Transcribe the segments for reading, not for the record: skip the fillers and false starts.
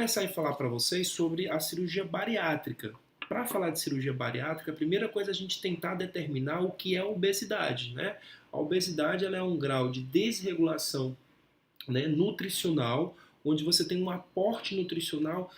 começar a falar para vocês sobre a cirurgia bariátrica. Para falar de cirurgia bariátrica, a primeira coisa é a gente tentar determinar o que é a obesidade, né? A obesidade ela é um grau de desregulação, né, nutricional, onde você tem um aporte nutricional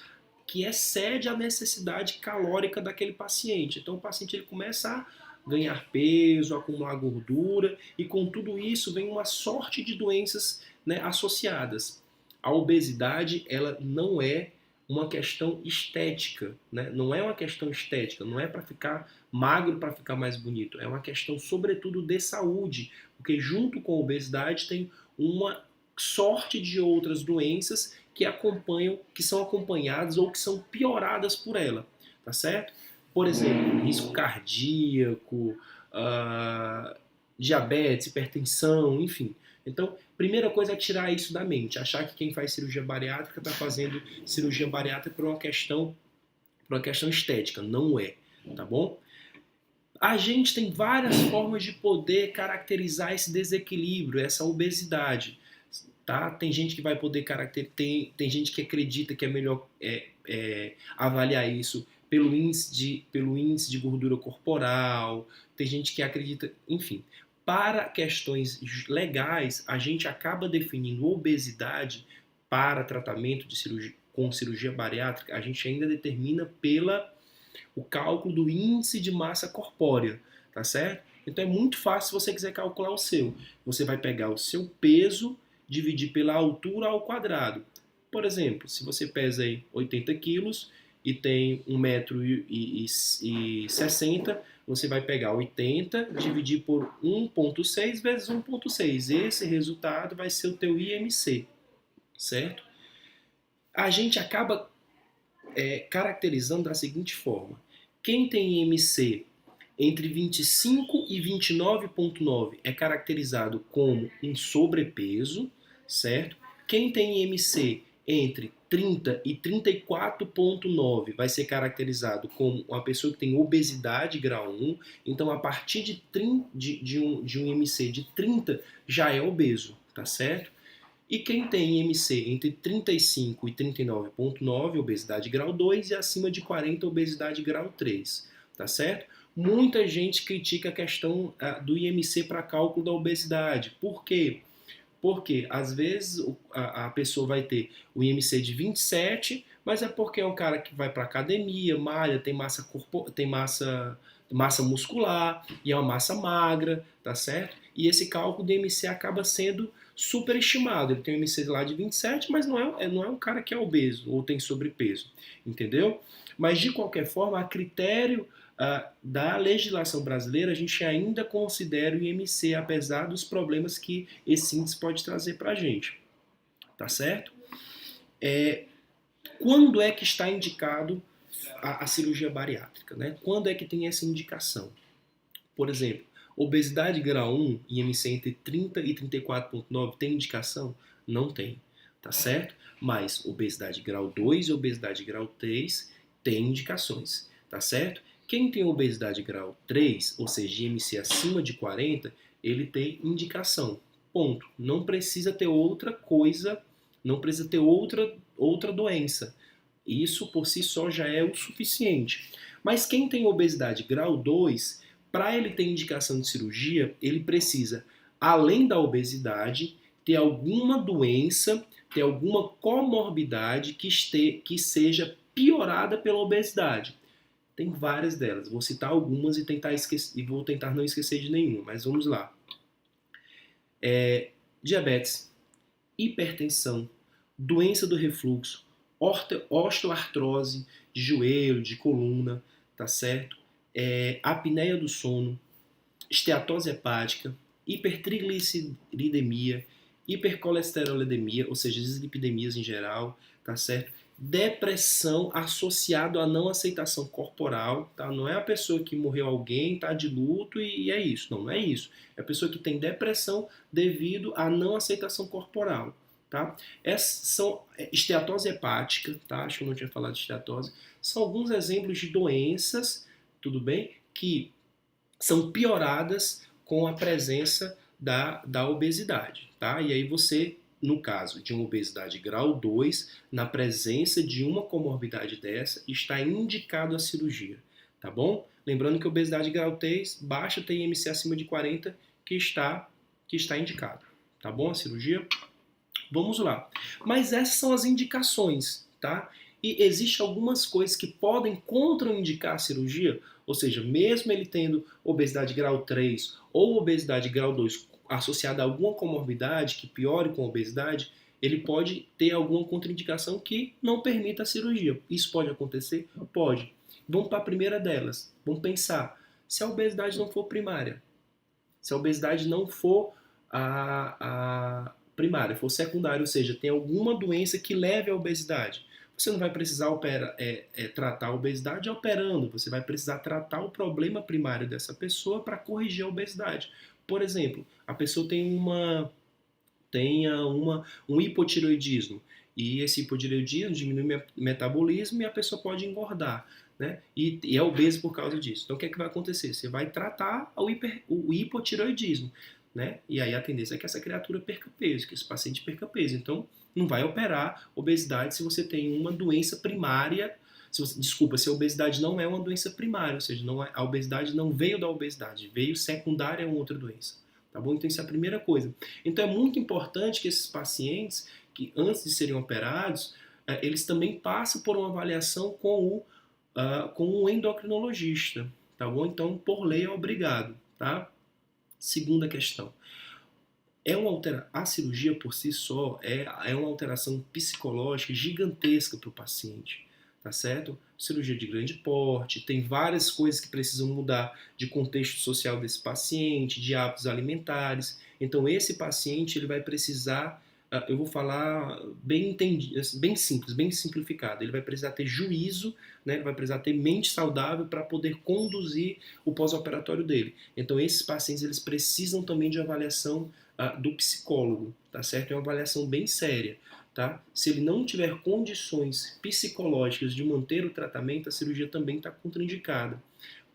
que excede a necessidade calórica daquele paciente. Então o paciente ele começa a ganhar peso, acumular gordura e com tudo isso vem uma sorte de doenças, né, associadas. A obesidade ela não é uma questão estética, né? Não é uma questão estética, não é para ficar magro para ficar mais bonito, é uma questão sobretudo de saúde, porque junto com a obesidade tem uma sorte de outras doenças que acompanham, que são acompanhadas ou que são pioradas por ela, tá certo? Por exemplo, risco cardíaco, diabetes, hipertensão, enfim. Então, primeira coisa é tirar isso da mente, achar que quem faz cirurgia bariátrica está fazendo cirurgia bariátrica por uma questão estética, não é, tá bom? A gente tem várias formas de poder caracterizar esse desequilíbrio, essa obesidade. Tá? Tem gente que vai poder caracterizar, tem gente que acredita que é melhor avaliar isso pelo índice de gordura corporal, tem gente que acredita, enfim. Para questões legais, a gente acaba definindo obesidade para tratamento de cirurgia, com cirurgia bariátrica, a gente ainda determina o cálculo do índice de massa corpórea, tá certo? Então é muito fácil se você quiser calcular o seu. Você vai pegar o seu peso, dividir pela altura ao quadrado. Por exemplo, se você pesa aí 80 quilos e tem 1,60 m, você vai pegar 80, dividir por 1,6 vezes 1,6. Esse resultado vai ser o teu IMC, certo? A gente acaba caracterizando da seguinte forma. Quem tem IMC entre 25 e 29,9 é caracterizado como um sobrepeso, certo? Quem tem IMC entre 30 e 34,9 vai ser caracterizado como uma pessoa que tem obesidade grau 1. Então, a partir de um IMC de 30 já é obeso, tá certo? E quem tem IMC entre 35 e 39,9, obesidade grau 2, e acima de 40, obesidade grau 3, tá certo? Muita gente critica a questão do IMC para cálculo da obesidade. Por quê? Porque às vezes a pessoa vai ter o IMC de 27, mas é porque é um cara que vai para academia, malha, tem massa muscular e é uma massa magra, tá certo? E esse cálculo do IMC acaba sendo superestimado. Ele tem um IMC lá de 27, mas não é um cara que é obeso ou tem sobrepeso, entendeu? Mas de qualquer forma, a critério da legislação brasileira, a gente ainda considera o IMC, apesar dos problemas que esse índice pode trazer para a gente, tá certo? Quando é que está indicado a cirurgia bariátrica, né? Quando é que tem essa indicação? Por exemplo, obesidade grau 1, IMC entre 30 e 34,9 tem indicação? Não tem, tá certo? Mas obesidade grau 2 e obesidade grau 3 tem indicações, tá certo? Quem tem obesidade grau 3, ou seja, IMC acima de 40, ele tem indicação. Ponto. Não precisa ter outra coisa, não precisa ter outra doença. Isso por si só já é o suficiente. Mas quem tem obesidade grau 2, para ele ter indicação de cirurgia, ele precisa, além da obesidade, ter alguma doença, ter alguma comorbidade que seja piorada pela obesidade. Tem várias delas. Vou citar algumas e vou tentar não esquecer de nenhuma, mas vamos lá. Diabetes, hipertensão, doença do refluxo, osteoartrose de joelho, de coluna, tá certo? Apneia do sono, esteatose hepática, hipertrigliceridemia, hipercolesterolemia, ou seja, dislipidemias em geral, tá certo? Depressão associado à não aceitação corporal, tá? Não é a pessoa que morreu alguém, tá de luto e é isso. Não é isso. É a pessoa que tem depressão devido à não aceitação corporal, tá? Essas são esteatose hepática, tá? Acho que eu não tinha falado de esteatose. São alguns exemplos de doenças, tudo bem? Que são pioradas com a presença da obesidade, tá? E aí você no caso de uma obesidade grau 2, na presença de uma comorbidade dessa, está indicado a cirurgia, tá bom? Lembrando que obesidade grau 3, baixa tem IMC acima de 40, que está indicado, tá bom? A cirurgia. Vamos lá. Mas essas são as indicações, tá? E existem algumas coisas que podem contraindicar a cirurgia, ou seja, mesmo ele tendo obesidade grau 3 ou obesidade grau 2 associada a alguma comorbidade que piore com a obesidade, ele pode ter alguma contraindicação que não permita a cirurgia. Isso pode acontecer? Pode. Vamos para a primeira delas. Vamos pensar. Se a obesidade não for primária, se a obesidade não for a primária, for secundária, ou seja, tem alguma doença que leve à obesidade, você não vai precisar tratar a obesidade operando, você vai precisar tratar o problema primário dessa pessoa para corrigir a obesidade. Por exemplo, a pessoa tenha um hipotireoidismo, e esse hipotireoidismo diminui o metabolismo e a pessoa pode engordar, né? E é obeso por causa disso. Então o que é que vai acontecer? Você vai tratar o hipotireoidismo, né? E aí a tendência é que essa criatura perca peso, que esse paciente perca peso. Então não vai operar obesidade se você tem uma doença primária. Se a obesidade não é uma doença primária, ou seja, a obesidade não veio da obesidade, veio secundária a uma outra doença. Tá bom? Então isso é a primeira coisa. Então é muito importante que esses pacientes, que antes de serem operados, eles também passem por uma avaliação com um endocrinologista. Tá bom? Então, por lei, é obrigado. Tá? Segunda questão. A cirurgia por si só é uma alteração psicológica gigantesca para o paciente, tá certo? Cirurgia de grande porte, tem várias coisas que precisam mudar de contexto social desse paciente, de hábitos alimentares. Então esse paciente ele vai precisar, eu vou falar bem entendido, bem simples, bem simplificado. Ele vai precisar ter juízo, né? Ele vai precisar ter mente saudável para poder conduzir o pós-operatório dele. Então esses pacientes eles precisam também de avaliação do psicólogo, tá certo? É uma avaliação bem séria, tá? Se ele não tiver condições psicológicas de manter o tratamento, a cirurgia também está contraindicada.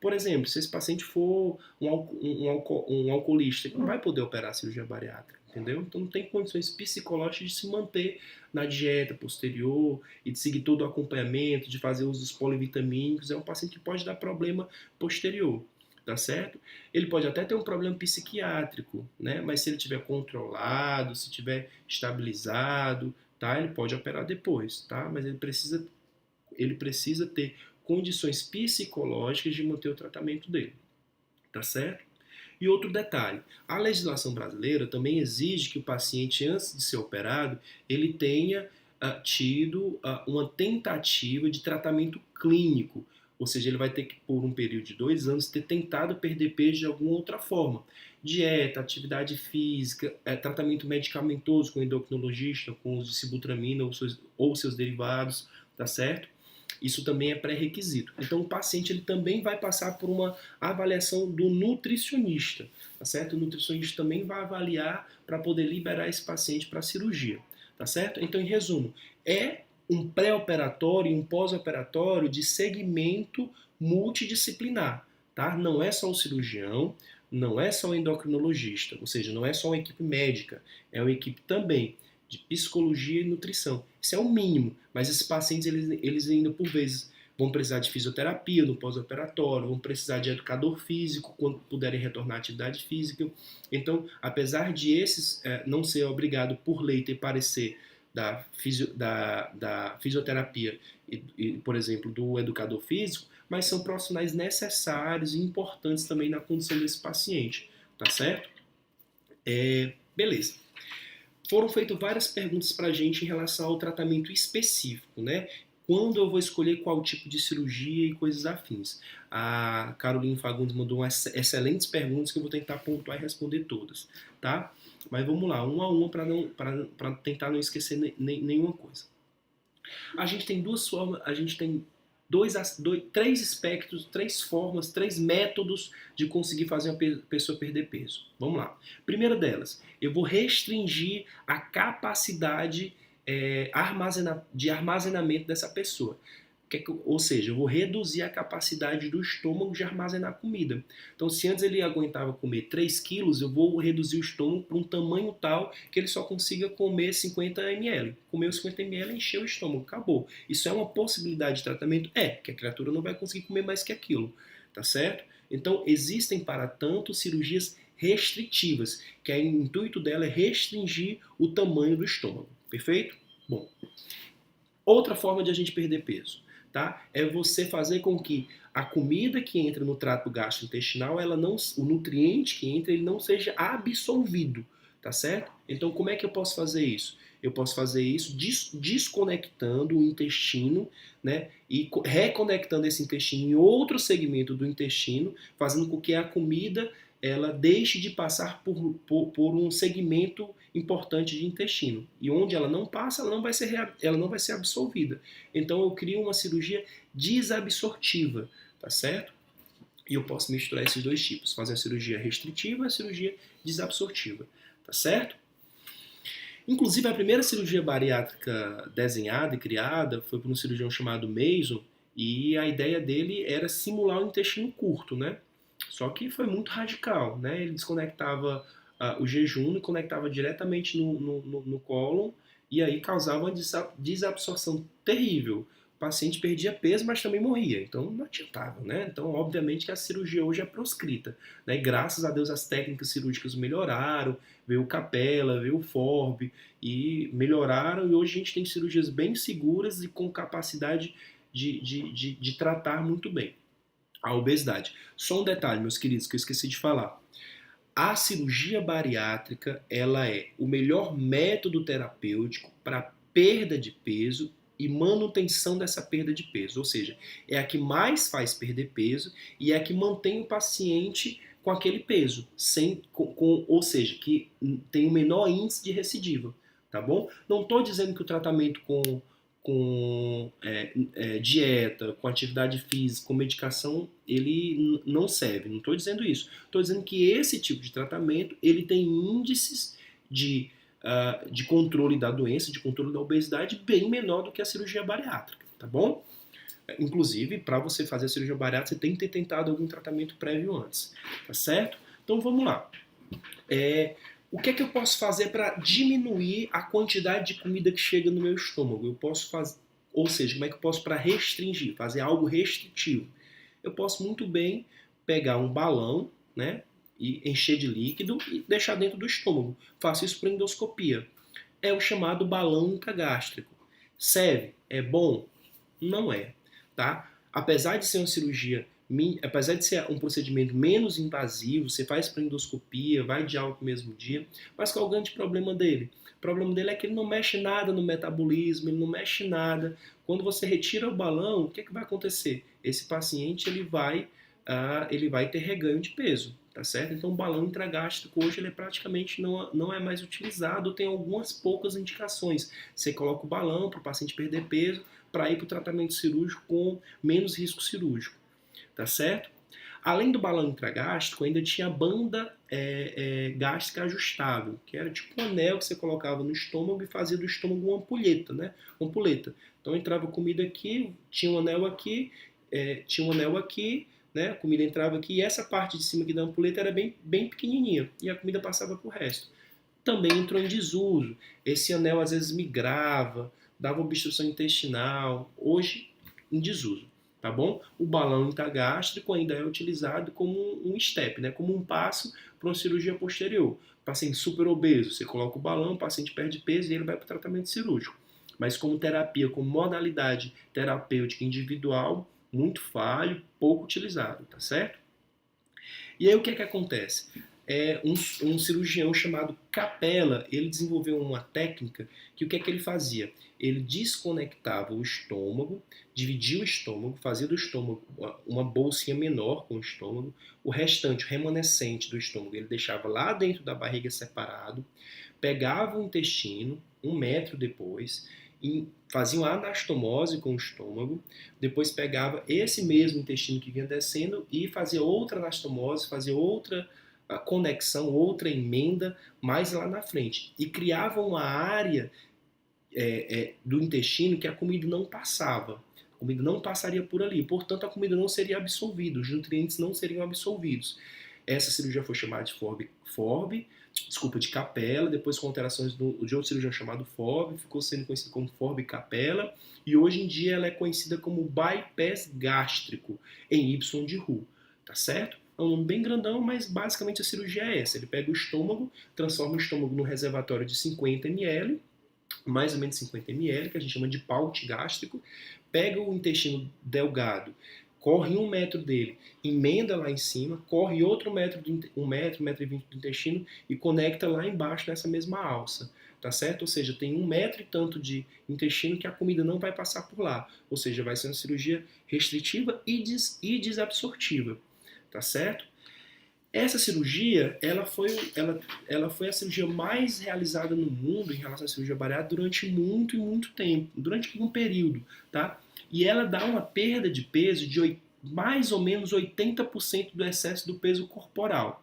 Por exemplo, se esse paciente for um alcoolista, ele não vai poder operar a cirurgia bariátrica, entendeu? Então não tem condições psicológicas de se manter na dieta posterior e de seguir todo o acompanhamento, de fazer uso dos polivitamínicos. É um paciente que pode dar problema posterior. Tá certo? Ele pode até ter um problema psiquiátrico, né? Mas se ele estiver controlado, se estiver estabilizado, tá? Ele pode operar depois, tá? Mas ele precisa ter condições psicológicas de manter o tratamento dele, tá certo? E outro detalhe, a legislação brasileira também exige que o paciente, antes de ser operado, ele tenha tido uma tentativa de tratamento clínico. Ou seja, ele vai ter que, por um período de 2 anos, ter tentado perder peso de alguma outra forma. Dieta, atividade física, tratamento medicamentoso com endocrinologista, com uso de sibutramina ou seus derivados, tá certo? Isso também é pré-requisito. Então, o paciente ele também vai passar por uma avaliação do nutricionista, tá certo? O nutricionista também vai avaliar para poder liberar esse paciente para a cirurgia, tá certo? Então, em resumo, é um pré-operatório e um pós-operatório de segmento multidisciplinar, tá? Não é só o cirurgião, não é só o endocrinologista, ou seja, não é só uma equipe médica, é uma equipe também de psicologia e nutrição. Isso é o mínimo, mas esses pacientes, eles ainda por vezes vão precisar de fisioterapia no pós-operatório, vão precisar de educador físico quando puderem retornar à atividade física. Então, apesar de esses não ser obrigado por lei ter parecer da fisioterapia e, por exemplo, do educador físico, mas são profissionais necessários e importantes também na condição desse paciente, tá certo? Beleza. Foram feitas várias perguntas para a gente em relação ao tratamento específico, né? Quando eu vou escolher qual tipo de cirurgia e coisas afins. A Caroline Fagundes mandou excelentes perguntas que eu vou tentar pontuar e responder todas, tá? Mas vamos lá, uma a uma para tentar não esquecer nenhuma coisa. A gente tem duas formas, a gente tem três espectros, 3 formas, 3 métodos de conseguir fazer uma pessoa perder peso. Vamos lá. Primeira delas, eu vou restringir a capacidade de armazenamento dessa pessoa. Ou seja, eu vou reduzir a capacidade do estômago de armazenar comida. Então, se antes ele aguentava comer 3 quilos, eu vou reduzir o estômago para um tamanho tal que ele só consiga comer 50 ml. Comeu 50 ml, encheu o estômago, acabou. Isso é uma possibilidade de tratamento? É, que a criatura não vai conseguir comer mais que aquilo, tá certo? Então, existem, para tanto, cirurgias restritivas, que o intuito dela é restringir o tamanho do estômago, perfeito? Bom, outra forma de a gente perder peso, tá? É você fazer com que a comida que entra no trato gastrointestinal, o nutriente que entra, ele não seja absorvido, tá certo? Então, como é que eu posso fazer isso? Eu posso fazer isso desconectando o intestino, né? E reconectando esse intestino em outro segmento do intestino, fazendo com que a comida ela deixe de passar por um segmento importante de intestino. E onde ela não passa, ela não vai ser absorvida. Então eu crio uma cirurgia desabsortiva, tá certo? E eu posso misturar esses dois tipos, fazer a cirurgia restritiva e a cirurgia desabsortiva, tá certo? Inclusive a primeira cirurgia bariátrica desenhada e criada foi por um cirurgião chamado Mason, e a ideia dele era simular o intestino curto, né? Só que foi muito radical, né? Ele desconectava o jejum e conectava diretamente no cólon e aí causava uma desabsorção terrível. O paciente perdia peso, mas também morria. Então não adiantava, né? Então, obviamente que a cirurgia hoje é proscrita, né? E graças a Deus as técnicas cirúrgicas melhoraram, veio o Capella, veio o Forb e melhoraram e hoje a gente tem cirurgias bem seguras e com capacidade de tratar muito bem a obesidade. Só um detalhe, meus queridos, que eu esqueci de falar. A cirurgia bariátrica, ela é o melhor método terapêutico para perda de peso e manutenção dessa perda de peso. Ou seja, é a que mais faz perder peso e é a que mantém o paciente com aquele peso, ou seja, que tem o menor índice de recidiva, tá bom? Não estou dizendo que o tratamento com dieta, com atividade física, com medicação, ele não serve. Não estou dizendo isso. Estou dizendo que esse tipo de tratamento ele tem índices de controle da doença, de controle da obesidade bem menor do que a cirurgia bariátrica, tá bom? Inclusive, para você fazer a cirurgia bariátrica, você tem que ter tentado algum tratamento prévio antes, tá certo? Então vamos lá. O que é que eu posso fazer para diminuir a quantidade de comida que chega no meu estômago? Eu posso fazer, ou seja, como é que eu posso para restringir, fazer algo restritivo? Eu posso muito bem pegar um balão, né, e encher de líquido e deixar dentro do estômago. Faço isso por endoscopia. É o chamado balão intragástrico. Serve? É bom? Não é, tá? Apesar de ser uma cirurgia, apesar de ser um procedimento menos invasivo, você faz para endoscopia, vai de alta no mesmo dia, mas qual é o grande problema dele? O problema dele é que ele não mexe nada no metabolismo, ele não mexe nada. Quando você retira o balão, o que, é que vai acontecer? Esse paciente ele vai ter reganho de peso, tá certo? Então o balão intragástrico hoje ele praticamente não é mais utilizado, tem algumas poucas indicações. Você coloca o balão para o paciente perder peso, para ir para o tratamento cirúrgico com menos risco cirúrgico, tá certo? Além do balão intragástrico, ainda tinha a banda gástrica ajustável, que era tipo um anel que você colocava no estômago e fazia do estômago uma ampulheta, né? Uma ampulheta. Então entrava comida aqui, tinha um anel aqui, né? A comida entrava aqui e essa parte de cima aqui da ampulheta era bem, bem pequenininha e a comida passava para o resto. Também entrou em desuso. Esse anel às vezes migrava, dava obstrução intestinal, hoje em desuso, tá bom? O balão intragástrico ainda é utilizado como um step, né? Como um passo para uma cirurgia posterior. Paciente super obeso, você coloca o balão, o paciente perde peso e ele vai para o tratamento cirúrgico. Mas como terapia, como modalidade terapêutica individual, muito falho, pouco utilizado, tá certo? E aí o que é que acontece? Um cirurgião chamado Capella, ele desenvolveu uma técnica que o que é que ele fazia? Ele desconectava o estômago, dividia o estômago, fazia do estômago uma bolsinha menor com o estômago, o restante, o remanescente do estômago, ele deixava lá dentro da barriga separado, pegava o intestino, 1 metro depois, e fazia uma anastomose com o estômago, depois pegava esse mesmo intestino que vinha descendo e fazia outra anastomose, fazia outra conexão, outra emenda mais lá na frente. E criava uma área do intestino que a comida não passava. comida não passaria por ali, portanto a comida não seria absorvida, os nutrientes não seriam absorvidos. Essa cirurgia foi chamada de de Capella, depois com alterações de outro cirurgião chamado Forbe, ficou sendo conhecido como Forbe Capella, e hoje em dia ela é conhecida como bypass gástrico, em Y de Roux, tá certo? É um nome bem grandão, mas basicamente a cirurgia é essa. Ele pega o estômago, transforma o estômago num reservatório de 50 ml, mais ou menos 50 ml, que a gente chama de paute gástrico, pega o intestino delgado, corre 1 metro dele, emenda lá em cima, corre outro metro, 1 metro e 20 do intestino e conecta lá embaixo nessa mesma alça, tá certo? Ou seja, tem 1 metro e tanto de intestino que a comida não vai passar por lá, ou seja, vai ser uma cirurgia restritiva e desabsortiva, tá certo? Essa cirurgia, ela foi a cirurgia mais realizada no mundo em relação à cirurgia bariátrica durante muito e muito tempo, durante um período, tá? E ela dá uma perda de peso de mais ou menos 80% do excesso do peso corporal.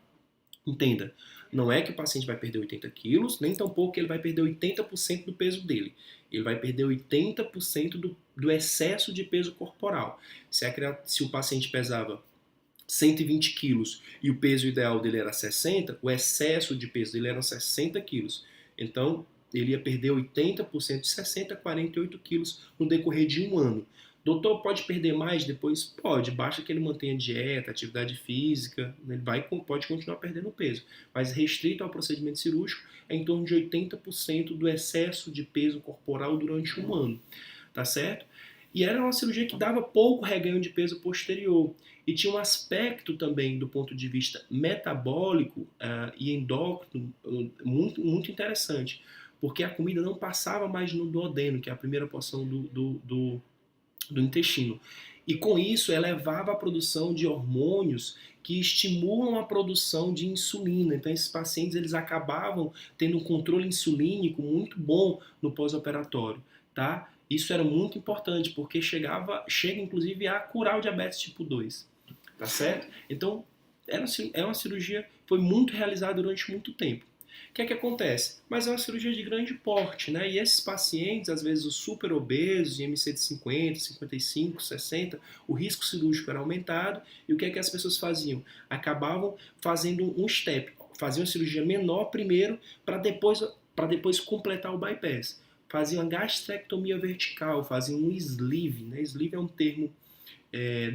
Entenda, não é que o paciente vai perder 80 quilos, nem tampouco que ele vai perder 80% do peso dele. Ele vai perder 80% do excesso de peso corporal. Se o paciente pesava 120 quilos e o peso ideal dele era 60, o excesso de peso dele era 60 quilos. Então, ele ia perder 80% de 60 a 48 quilos no decorrer de um ano. Doutor, pode perder mais depois? Pode, basta que ele mantenha dieta, atividade física, ele pode continuar perdendo peso. Mas restrito ao procedimento cirúrgico, é em torno de 80% do excesso de peso corporal durante um ano. Tá certo? E era uma cirurgia que dava pouco reganho de peso posterior. E tinha um aspecto também, do ponto de vista metabólico e endócrino, muito, muito interessante. Porque a comida não passava mais no duodeno, que é a primeira porção do intestino. E com isso elevava a produção de hormônios que estimulam a produção de insulina. Então esses pacientes eles acabavam tendo um controle insulínico muito bom no pós-operatório, tá? Isso era muito importante porque chega inclusive a curar o diabetes tipo 2, tá certo? Então é uma cirurgia que foi muito realizada durante muito tempo. O que é que acontece? Mas é uma cirurgia de grande porte, né? E esses pacientes, às vezes os super obesos, IMC de 50, 55, 60, o risco cirúrgico era aumentado. E o que é que as pessoas faziam? Acabavam fazendo um step, faziam a cirurgia menor primeiro para depois completar o bypass. Faziam a gastrectomia vertical, faziam um sleeve, né? Sleeve é um termo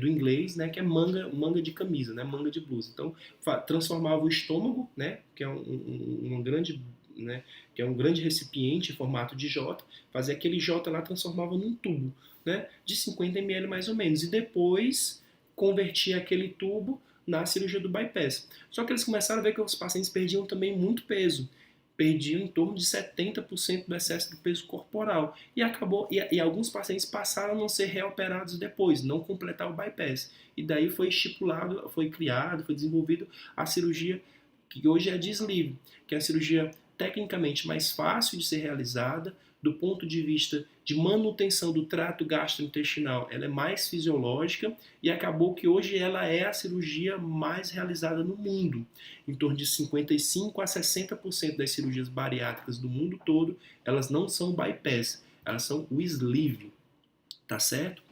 do inglês, né, que é manga de camisa, né, manga de blusa. Então, transformava o estômago, né, que é um grande, né, que é um grande recipiente em formato de J, fazia aquele J lá, transformava num tubo, né, de 50 ml mais ou menos, e depois convertia aquele tubo na cirurgia do bypass. Só que eles começaram a ver que os pacientes perdiam também muito peso, perdiam em torno de 70% do excesso do peso corporal. E alguns pacientes passaram a não ser reoperados depois, não completar o bypass. E daí foi estipulado, foi criado, foi desenvolvido a cirurgia que hoje é de sleeve, que é a cirurgia tecnicamente mais fácil de ser realizada, do ponto de vista de manutenção do trato gastrointestinal, ela é mais fisiológica e acabou que hoje ela é a cirurgia mais realizada no mundo. Em torno de 55 a 60% das cirurgias bariátricas do mundo todo, elas não são bypass, elas são o sleeve, tá certo?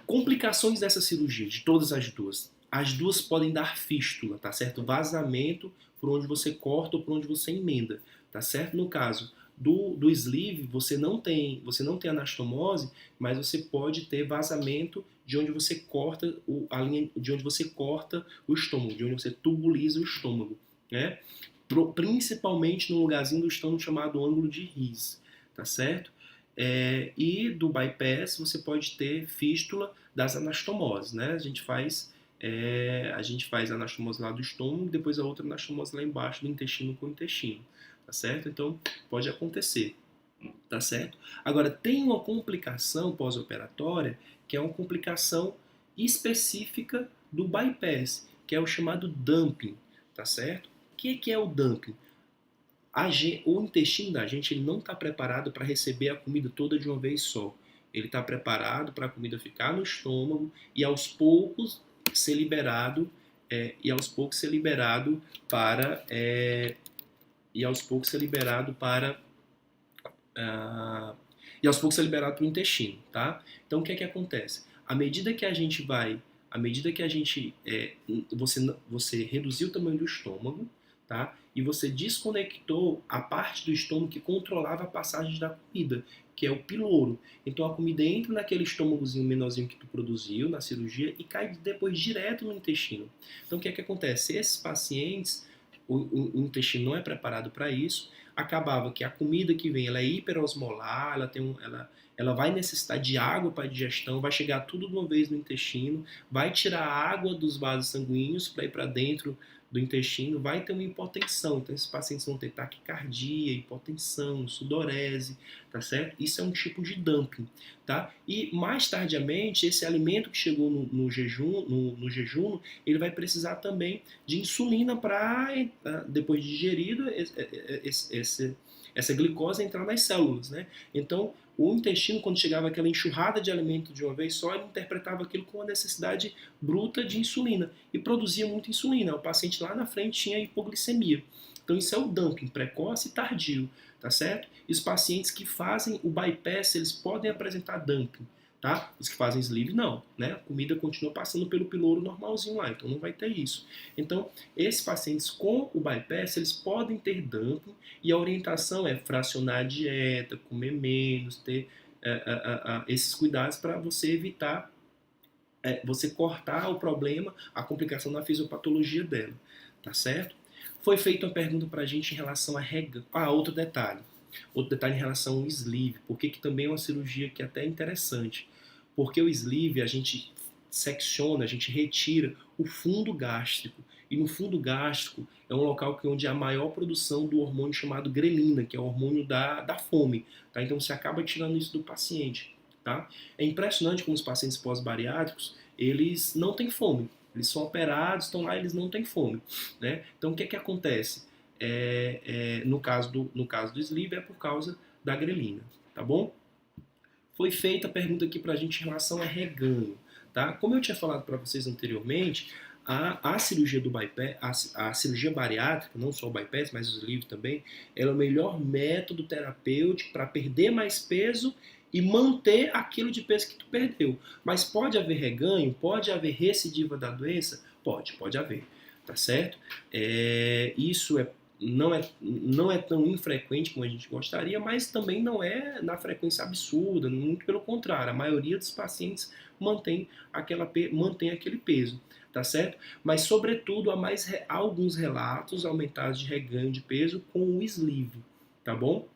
Complicações dessa cirurgia, de todas as duas. As duas podem dar fístula, tá certo? Vazamento por onde você corta ou por onde você emenda, tá certo? No caso do sleeve, você não tem anastomose, mas você pode ter vazamento de onde você corta a linha, de onde você corta o estômago, de onde você tubuliza o estômago, né? Principalmente no lugarzinho do estômago chamado ângulo de His, tá certo? E do bypass você pode ter fístula das anastomoses, né? A gente faz a anastomose lá do estômago, depois a outra anastomose lá embaixo do intestino com o intestino, tá certo? Então pode acontecer, tá certo? Agora tem uma complicação pós-operatória que é uma complicação específica do bypass, que é o chamado dumping, tá certo? O que é o dumping? O intestino da gente ele não está preparado para receber a comida toda de uma vez só. Ele está preparado para a comida ficar no estômago e aos poucos ser liberado para e aos poucos ser liberado para e aos poucos é liberado para o intestino, tá? Então o que é que acontece? À medida que a gente você reduziu o tamanho do estômago, tá? E você desconectou a parte do estômago que controlava a passagem da comida, que é o piloro. Então a comida entra naquele estômagozinho menorzinho que tu produziu na cirurgia e cai depois direto no intestino. Então o que é que acontece? Esses pacientes, o intestino não é preparado para isso, acabava que a comida que vem ela é hiperosmolar, ela vai necessitar de água para a digestão, vai chegar tudo de uma vez no intestino, vai tirar a água dos vasos sanguíneos para ir para dentro do intestino, vai ter uma hipotensão. Então, esses pacientes vão ter taquicardia, hipotensão, sudorese, tá certo? Isso é um tipo de dumping, tá? E mais tardiamente, esse alimento que chegou no jejum, ele vai precisar também de insulina para, depois de digerido, essa glicose entrar nas células, né? Então, o intestino, quando chegava aquela enxurrada de alimento de uma vez só, ele interpretava aquilo com uma necessidade bruta de insulina e produzia muita insulina. O paciente lá na frente tinha hipoglicemia. Então isso é o dumping, precoce e tardio, tá certo? E os pacientes que fazem o bypass, eles podem apresentar dumping, tá? Os que fazem sleeve, não, né? A comida continua passando pelo piloro normalzinho lá, então não vai ter isso. Então, esses pacientes com o bypass, eles podem ter dumping e a orientação é fracionar a dieta, comer menos, ter esses cuidados para você evitar, você cortar o problema, a complicação na fisiopatologia dela, tá certo? Foi feita uma pergunta para a gente em relação a outro detalhe. Outro detalhe em relação ao sleeve, porque que também é uma cirurgia que até é interessante. Porque o sleeve a gente secciona, a gente retira o fundo gástrico. E no fundo gástrico é um local onde há a maior produção do hormônio chamado grelina, que é o hormônio da fome. Tá? Então você acaba tirando isso do paciente. Tá? É impressionante como os pacientes pós-bariátricos, eles não têm fome. Eles são operados, estão lá, eles não têm fome. Né? Então o que é que acontece? No caso do sleeve é por causa da grelina, tá bom? Foi feita a pergunta aqui pra gente em relação a reganho, tá? Como eu tinha falado para vocês anteriormente, a cirurgia do bypass, a cirurgia bariátrica, não só o bypass, mas o sleeve também, ela é o melhor método terapêutico para perder mais peso e manter aquilo de peso que tu perdeu. Mas pode haver reganho? Pode haver recidiva da doença? Pode haver, tá certo? Isso não é tão infrequente como a gente gostaria, mas também não é na frequência absurda, muito pelo contrário, a maioria dos pacientes mantém aquele peso, tá certo? Mas, sobretudo, há alguns relatos aumentados de reganho de peso com o sleeve, tá bom?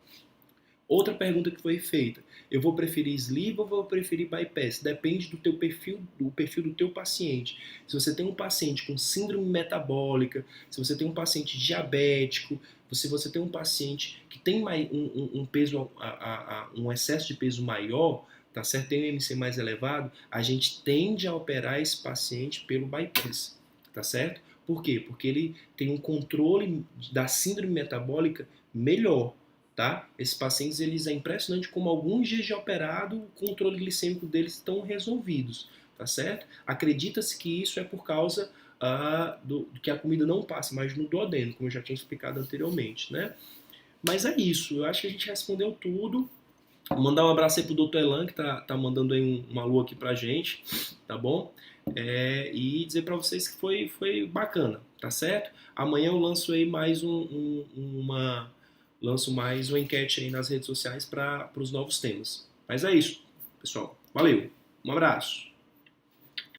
Outra pergunta que foi feita: eu vou preferir sleeve ou vou preferir bypass? Depende do teu perfil do teu paciente. Se você tem um paciente com síndrome metabólica, se você tem um paciente diabético, se você tem um paciente que tem um peso, um excesso de peso maior, tá certo? Tem um IMC mais elevado, a gente tende a operar esse paciente pelo bypass, tá certo? Por quê? Porque ele tem um controle da síndrome metabólica melhor. Tá? Esses pacientes, é impressionante como alguns dias de operado, o controle glicêmico deles estão resolvidos, tá certo? Acredita-se que isso é por causa do que a comida não passa mais no duodeno, como eu já tinha explicado anteriormente, né? Mas é isso, eu acho que a gente respondeu tudo. Vou mandar um abraço aí pro Dr. Elan, que tá mandando aí uma lua aqui pra gente, tá bom? E dizer para vocês que foi bacana, tá certo? Amanhã eu lanço aí lanço mais uma enquete aí nas redes sociais para os novos temas. Mas é isso, pessoal. Valeu. Um abraço.